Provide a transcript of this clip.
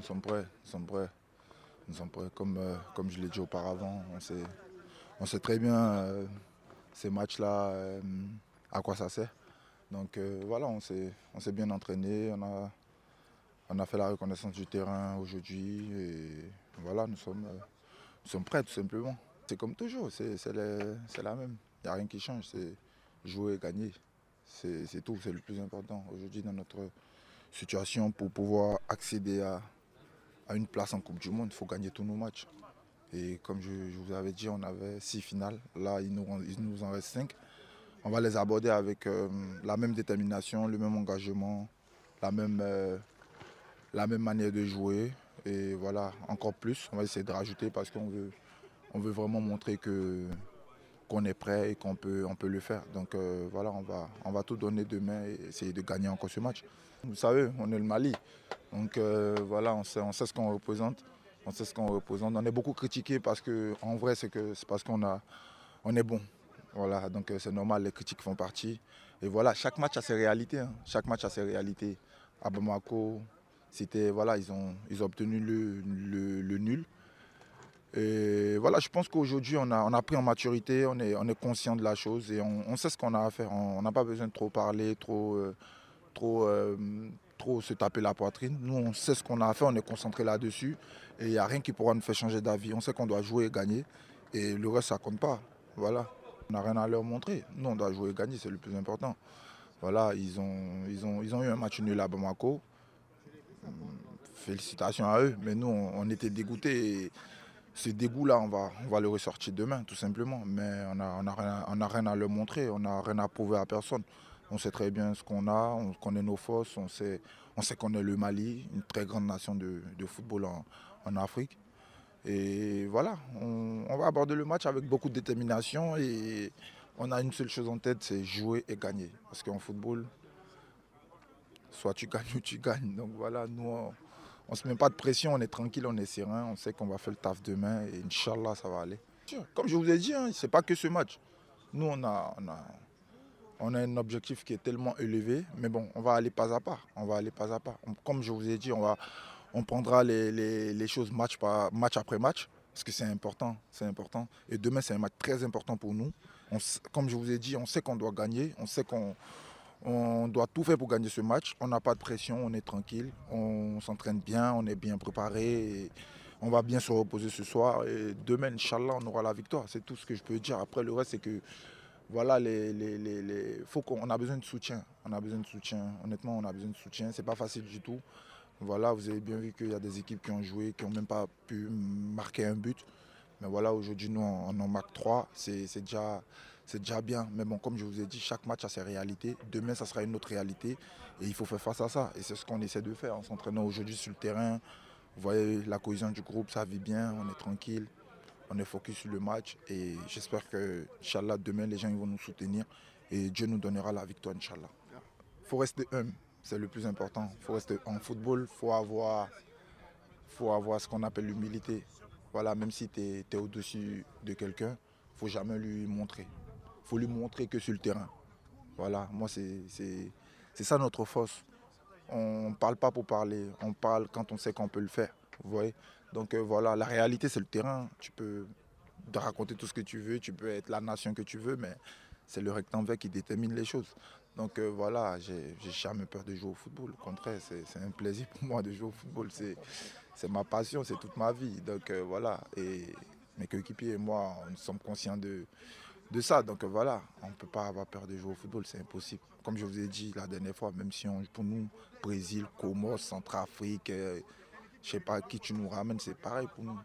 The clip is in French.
sommes prêts, nous sommes prêts. Nous sommes prêts. Comme je l'ai dit auparavant, on sait très bien ces matchs-là, à quoi ça sert. Donc voilà, on s'est bien entraîné, on a fait la reconnaissance du terrain aujourd'hui et voilà, nous sommes prêts tout simplement. C'est comme toujours, c'est la même. Il n'y a rien qui change, c'est jouer et gagner. C'est tout, c'est le plus important. Aujourd'hui, dans notre situation, pour pouvoir accéder à une place en Coupe du Monde, il faut gagner tous nos matchs. Et comme je vous avais dit, on avait 6 finales. Là, il nous en reste 5. On va les aborder avec la même détermination, le même engagement, la même, euh, la même manière de jouer. Et voilà, encore plus, on va essayer de rajouter parce qu'on veut vraiment montrer qu'on est prêt et qu'on peut le faire. Donc voilà, on va tout donner demain et essayer de gagner encore ce match. Vous savez, on est le Mali. Donc voilà, on sait ce qu'on représente. On sait ce qu'on représente. On est beaucoup critiqué parce que, en vrai, c'est parce on est bon. Voilà, donc c'est normal, les critiques font partie. Et voilà, chaque match a ses réalités, hein. Chaque match a ses réalités. À Bamako, voilà, ils ont obtenu le nul. Et voilà, je pense qu'aujourd'hui, on a pris en maturité, on est conscient de la chose et on sait ce qu'on a à faire. On n'a pas besoin de trop parler, trop, euh, trop se taper la poitrine. Nous, on sait ce qu'on a à faire, on est concentré là-dessus. Et il n'y a rien qui pourra nous faire changer d'avis. On sait qu'on doit jouer et gagner. Et le reste, ça compte pas. Voilà. On n'a rien à leur montrer. Nous, on doit jouer et gagner, c'est le plus important. Voilà, ils ont eu un match nul à Bamako. Félicitations à eux. Mais nous, on était dégoûtés. Et ce dégoût-là, on va le ressortir demain, tout simplement. Mais on a rien à leur montrer. On n'a rien à prouver à personne. On sait très bien ce qu'on a, on connaît nos forces, on sait qu'on est le Mali, une très grande nation de football en Afrique. Et voilà, on va aborder le match avec beaucoup de détermination et on a une seule chose en tête, c'est jouer et gagner. Parce qu'en football, soit tu gagnes ou tu gagnes. Donc voilà, nous, on ne se met pas de pression, on est tranquille, on est serein, on sait qu'on va faire le taf demain et Inch'Allah, ça va aller. Comme je vous ai dit, hein, ce n'est pas que ce match. Nous, on a un objectif qui est tellement élevé, mais bon, on va aller pas à pas. On va aller pas à pas. Comme je vous ai dit, on prendra les choses match après match, parce que c'est important, c'est important. Et demain, c'est un match très important pour nous. Comme je vous ai dit, on sait qu'on doit gagner, on sait qu'on doit tout faire pour gagner ce match. On n'a pas de pression, on est tranquille, on s'entraîne bien, on est bien préparé. Et on va bien se reposer ce soir. Et demain, Inch'Allah, on aura la victoire. C'est tout ce que je peux dire. Après, le reste, c'est que voilà, faut qu'on a besoin de soutien. On a besoin de soutien. Honnêtement, on a besoin de soutien. C'est pas facile du tout. Voilà, vous avez bien vu qu'il y a des équipes qui ont joué, qui n'ont même pas pu marquer un but. Mais voilà, aujourd'hui, nous, on en marque trois. C'est déjà bien. Mais bon, comme je vous ai dit, chaque match a ses réalités. Demain, ça sera une autre réalité. Et il faut faire face à ça. Et c'est ce qu'on essaie de faire en s'entraînant aujourd'hui sur le terrain. Vous voyez, la cohésion du groupe, ça vit bien. On est tranquille. On est focus sur le match. Et j'espère que, Inch'Allah, demain, les gens ils vont nous soutenir. Et Dieu nous donnera la victoire, Inch'Allah. Il faut rester humble. C'est le plus important. Faut rester en football, faut avoir ce qu'on appelle l'humilité. Voilà, même si tu es au-dessus de quelqu'un, il ne faut jamais lui montrer. Il faut lui montrer que sur le terrain. Voilà, moi c'est ça notre force. On ne parle pas pour parler, on parle quand on sait qu'on peut le faire. Vous voyez. Donc voilà, la réalité c'est le terrain. Tu peux raconter tout ce que tu veux, tu peux être la nation que tu veux, mais c'est le rectangle vert qui détermine les choses. Donc voilà, j'ai jamais peur de jouer au football. Au contraire, c'est un plaisir pour moi de jouer au football. C'est ma passion, c'est toute ma vie. Donc voilà, et mes coéquipiers et moi, nous sommes conscients de ça. Donc voilà, on ne peut pas avoir peur de jouer au football, c'est impossible. Comme je vous ai dit la dernière fois, même si pour nous, Brésil, Comores, Centrafrique, je ne sais pas qui tu nous ramènes, c'est pareil pour nous.